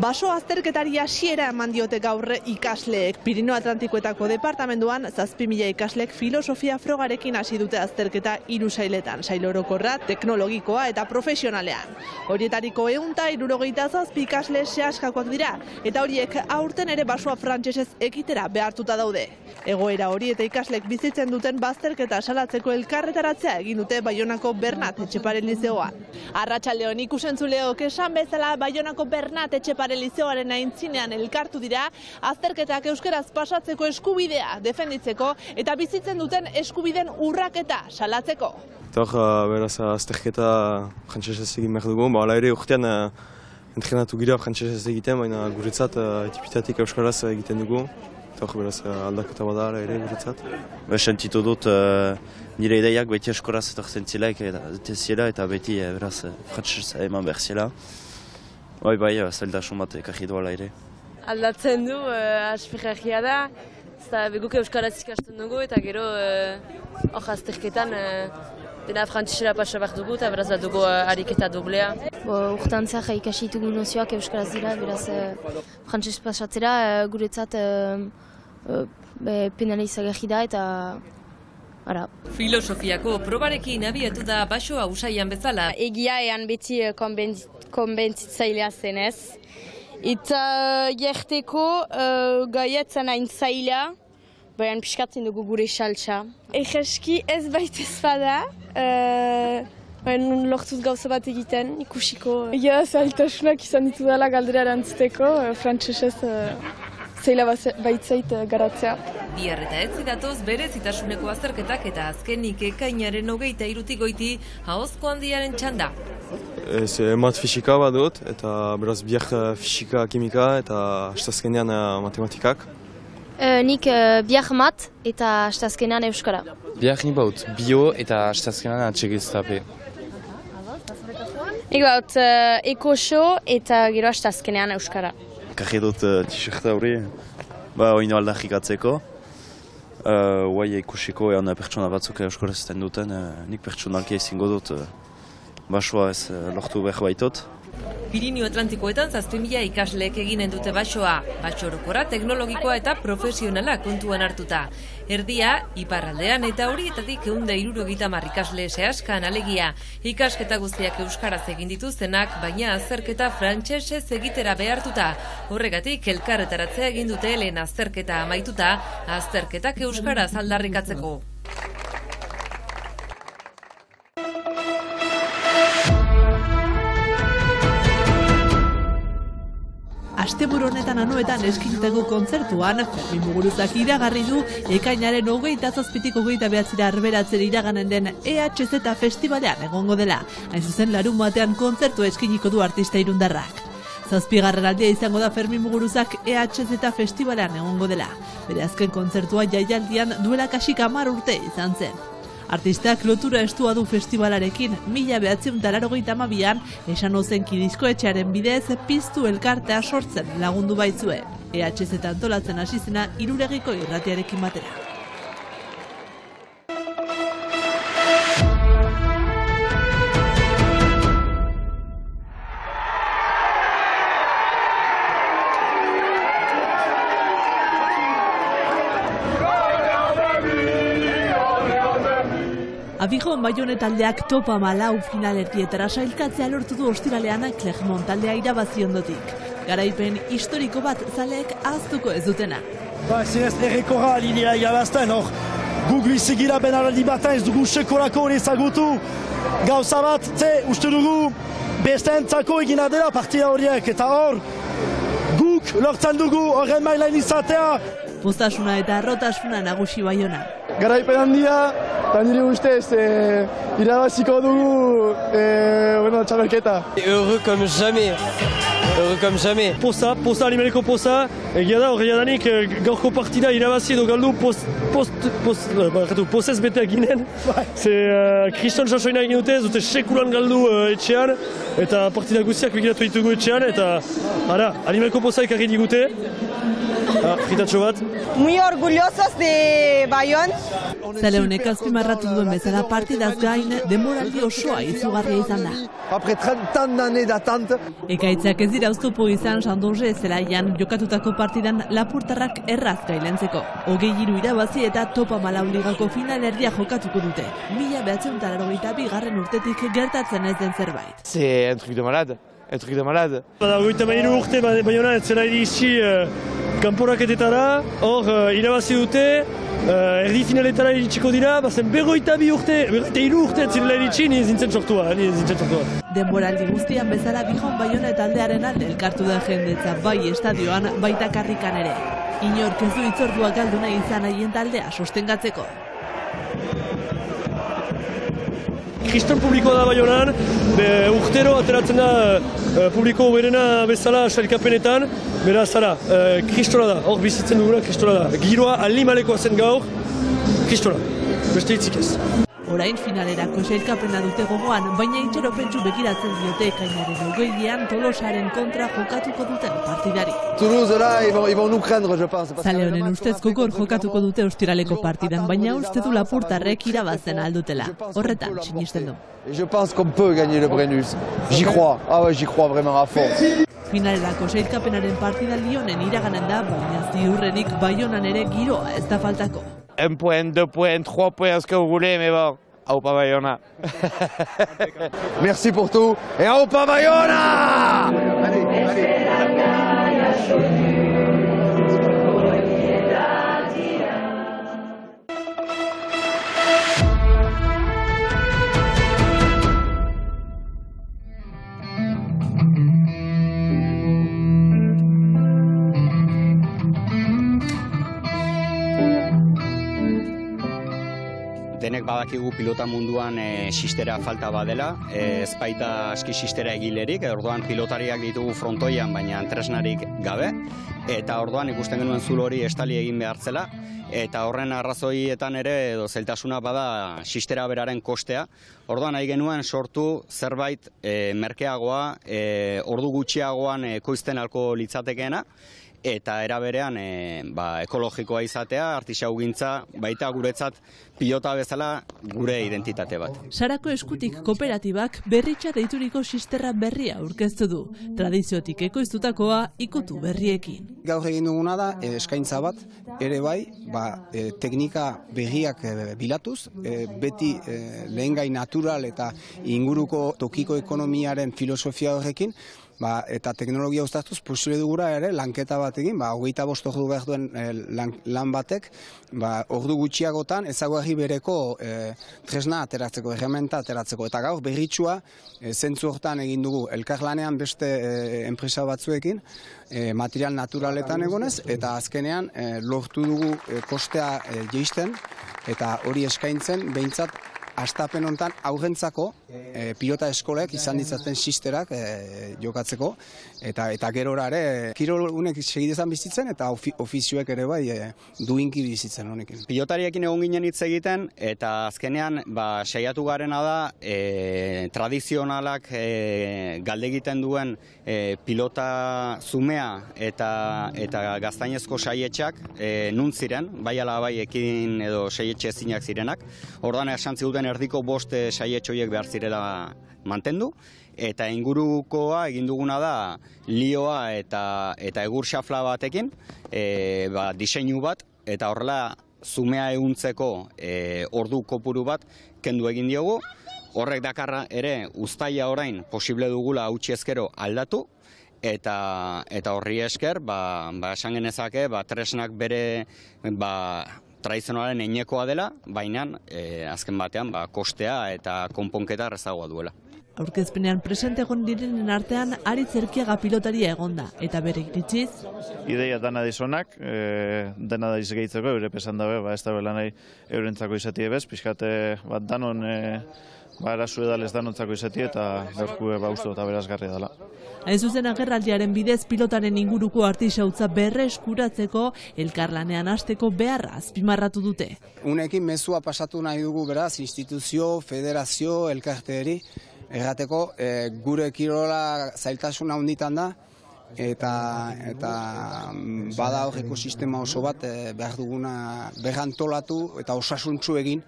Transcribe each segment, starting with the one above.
Baso azterketari hasiera eman diote gaur ikasleek. Pirinio Atlantikoetako departamenduan 7.000 ikaslek filosofia frogarekin hasi dute azterketa 3 sailetan, sail orokorra, teknologikoa eta profesionalean. Horietariko 167 ikasle sehaskakoak dira, eta horiek aurten ere basoa frantsesez ekitera behartuta daude. Egoera hori eta ikaslek bizitzen duten bazterketa salatzeko elkarretaratzea egin dute Baionako Bernat Etxepare Lizeoan. Arratsaldeon ikusentzuleok esan bezala Baionako Bernat Etxepare Lizeoaren aintzinean elkartu dira azterketak euskaraz pasatzeko eskubidea defenditzeko eta bizitzen duten eskubiden urraketa salatzeko. Beraz, azterketa frantsesez egin behar dugu, hala ere urtean entrenatu gira frantsesez egiten, baina guretzat etipitatik euskaraz egiten dugu. Beraz, aldaketa bada ere guretzat. Sentitu dut nire ideiak beti euskaraz etortzen zela eta beti beraz frantsesez eman behar zela. Bai, zailtasun bat ekarri duela ere. Aldatzen du, aspergarria da, eta guk euskaraz ikasten dugu eta gero hor azterketan dena frantsesera pasa behar dugu eta beraz bat dugu ariketa doblea. Urtean zehar ikasi ditugu nozioak euskaraz dira, beraz frantses pasatzera guretzat penalizagarri da eta ara. Filosofiako probarekin abiatu da basoa usaian bezala. Egia ean beti konbentzitzailea zenez. Eta jerteko gaietzen hain zaila, baina piskatzen dugu gure saltsa. Egeski ez baita ez bada, baina lortuz gauza bat egiten, ikusiko. Egia zailtasunak izan ditu dela galdera erantzuteko, frantsesez zaila baitzait garatzea. Bihar eta ez zidatoz bere zitasuneko azterketak eta azkenik ekainaren 23 goiti ahozko handiaren txanda. Mat fisika bat dut, eta beraz bihar fisika, kimika eta astazkenean matematikak. Nik bihar mat eta astazkenean euskara. Bihar ni baut bio eta astazkenean atxegiztape. Nik baut ekoso eta gero astazkenean euskara. Karri dut t-shirta hori, oino aldarrikatzeko. Guai ikusiko ean pertsona batzuk euskaraz ezten duten, nik pertsonalki ezingo dut basoa ez lortu behar baitot. Pirinio Atlantikoetan 7.000 ikasleek eginen dute basoa, baso orokora, teknologikoa eta profesionala kontuan hartuta. Erdia, iparraldean eta horietatik 160 ikasle sehaskan alegia. Ikasketa guztiak euskaraz egin dituztenak, baina azterketa frantsesez egitera behartuta. Horregatik elkarretaratzea egin dute lehen azterketa amaituta, azterketak euskaraz aldarrikatzeko. Asteburu honetan anuetan eskinitako kontzertuan, Fermin Muguruzak iragarri du ekainaren 27-tik 29 arberatzen iraganen den EHZ Festivalean egongo dela. Hain zuzen larunbatean kontzertu eskiniko du artista irundarrak. 7. aldia izango da Fermin Muguruzak EHZ Festivalean egongo dela. Bere azken kontzertua jaialdian duela kasik 10 urte izan zen. Artistak lotura estua du festivalarekin, 1982an esan ozenki diskoetxearen bidez piztu elkartea sortzen lagundu baitzue. EHZ antolatzen hasi zena Irulegiko irratiarekin batera. Abijon Baione taldeak topa malau finalerdietara sailkatzea lortu du ostiralean Clermont taldea irabazi ondotik. Garaipen historiko bat zaleek ahaztuko ez dutena. Zinez errekorra linea irabazten, hor guk bizigira benaraldi baten ez dugu sekorako hori ezagutu. Gauza bat, uste dugu bestentzako egina dela partida horiek, eta hor guk lortzen dugu horren mailain izatea. Poztasuna eta arrotasuna nagusi Baiona. Garaipen handia, eta nire ustez irabaziko dugu txapelketa. Heureux comme jamais. Heureux comme jamais. Poza animaliko poza, egia da horreia danik gaurko partida irabazi edo galdu pozez beteak ginen. Kriston sasoina egin dute, zute sekulan galdu etxean, eta partida guztiak begiratu ditugu etxean, eta animaliko poza ekarri digute. jitatxo bat. Muy orgullosos de Bayonne. Zale honek azpimarratu duen bezala partidaz gain denboraldi osoa izugarria izan da. Après 30 ans d'années d'attente. Ekaitzak ez dira oztopo izan Sandoze zelaian jokatutako partidan lapurtarrak erraz gailentzeko. 23 irabazi eta Topa Malau ligako finalerdia jokatuko dute. 1982 urtetik gertatzen ez den zerbait. C'est un truc de malade. Un truc de malade. Bada, 23 urte Bayona ez zela iritsi kanporaketetara, hor irabazi dute, erdi finaletara iritsiko dira, bazen 22 urte, 23 urte ez zirela iritsi, ni zintzen sortua. Denboraldi guztian bezala Bijon Bayona taldearen alde elkartu da jendetza bai estadioan, baita karrikan ere. Inork ez du hitzordua galdu nahi izan haien taldea sostengatzeko. Kriston publikoa da Baionan, urtero ateratzen da publiko berena bezala sailkapenetan, beraz zara, kristona da, hor bizitzen duguna kristona da. Giroa alimalekoa zen gaur, kristona, beste hitzik ez. Orain finalerako sailkapena dute gogoan, baina itxeropentsu begiratzen diote ekainaren 20ean Tolosaren kontra jokatuko duten partidari. Toulouse là, ils vont nous craindre, je pense. Zale honen ustez gogor jokatuko dute ostiraleko partidan, baina uste du lapurtarrek irabazten aldutela. Horretan sinisten du. Je pense qu'on peut gagner le Brennus. J'y crois. Ah ouais, j'y crois vraiment à fond. Finalerako sailkapenaren partida Lyonen iraganen da, baina ziurrenik Baionan ere giroa ez da faltako. 1 point, 2 points, 3 points, ce que vous voulez, mais bon, Aupa Bayona. Merci pour tout, et Aupa Bayona! Allez. Denek badakigu pilota munduan sistera falta badela, ez baita aski sistera egilerik, orduan pilotariak ditugu frontoian, baina tresnarik gabe, eta orduan ikusten genuen zulo hori estali egin behartzela, eta horren arrazoietan ere edo zeltasuna bada sistera beraren kostea, orduan nahi genuen sortu zerbait merkeagoa, ordu gutxiagoan ekoizten alko litzatekeena, eta era berean ekologikoa izatea, artisaugintza, baita guretzat pilota bezala gure identitate bat. Sarako eskutik kooperatibak berritxa deituriko sisterra berria aurkeztu du, tradiziotik ekoiztutakoa ikutu berriekin. Gaur egin duguna da eskaintza bat, ere bai, teknika berriak bilatuz, beti lehengai natural eta inguruko tokiko ekonomiaren filosofia horrekin, eta teknologia uztartuz posible dugura ere lanketa bat egin, 25 ordu behar duen lan batek, ordu gutxiagotan ezaguarri bereko tresna ateratzeko, herramienta ateratzeko. Eta gaur berritsua zentzu hortan egin dugu elkarlanean beste enpresa batzuekin, material naturaletan egonez, eta azkenean lortu dugu kostea jeisten, eta hori eskaintzen behintzat astapen hontan aurrentzako pilota eskolek izan ditzaten sisterak jokatzeko, eta gerora ere kirol unek segidezan bizitzen eta ofizioek ere bai duinki bizitzen honekin. Pilotariekin egon ginen hitz egiten, eta azkenean saiatu garena da tradizionalak galde egiten duen pilota zumea eta gaztainezko saietxak nun ziren, bai ala bai ekin edo saietxe ezinak zirenak. Orduan esan ziguten erdiko 5 saietxoiek behar zirela mantendu, eta ingurukoa egin duguna da lioa eta egur xafla batekin, diseinu bat, eta horrela zumea ehuntzeko ordu kopuru bat kendu egin diogu. Horrek dakarra ere uztaila orain posible dugula hautsi ezkero aldatu, eta horri esker, esan genezake, tresnak bere tradizionalen einekoa dela, baina azken batean kostea eta konponketa errazagoa duela. Aurkezpenean presente egon direnen artean Aritz Erkiaga pilotaria egonda, eta bere iritziz. Ideia dana dizonak, dena da izgeitzeko, eure pesan dabe, ez da bela nahi eurentzako izatie bez, pixkate danon, erasu edalez danontzako izatie, eta gaurku uste eta berazgarria dela. Hain zuzen agerraldiaren bidez pilotaren inguruko artisautza berreskuratzeko elkarlanean hasteko beharra azpimarratu dute. Unekin mezua pasatu nahi dugu beraz, instituzio, federazio, elkarteeri, errateko gure kirola zailtasuna handitan da, eta bada hor ekosistema oso bat behar duguna berrantolatu eta osasuntsu egin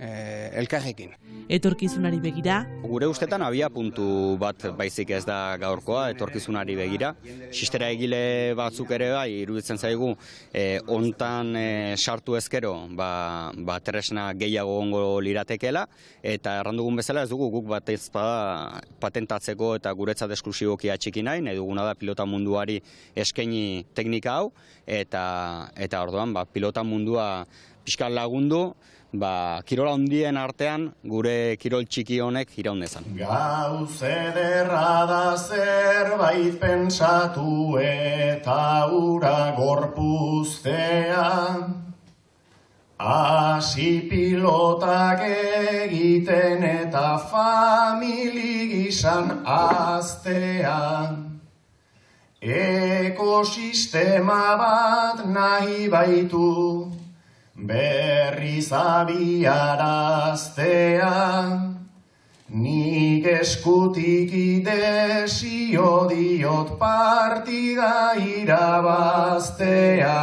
elkarrekin. Etorkizunari begira. Gure ustetan abia puntu bat baizik ez da gaurkoa, etorkizunari begira. Sistera egile batzuk ere bai, iruditzen zaigu, hontan sartu ezkero, tresna gehiago gongo liratekela, eta errandugun bezala ez dugu guk bat ezpada patentatzeko eta guretzat esklusiboki atxiki nahi duguna da pilota munduari eskaini teknika hau, eta orduan pilota mundua pixkan lagundu, kirola handien artean gure kirol txiki honek iraun dezan. Gauz ederra da zerbait pentsatu eta ura gorpuztea, hasi pilotak egiten eta famili gisan aztea. Ekosistema bat nahi baitu berriz abiaraztea, nik eskutik idesio diot partida irabaztea.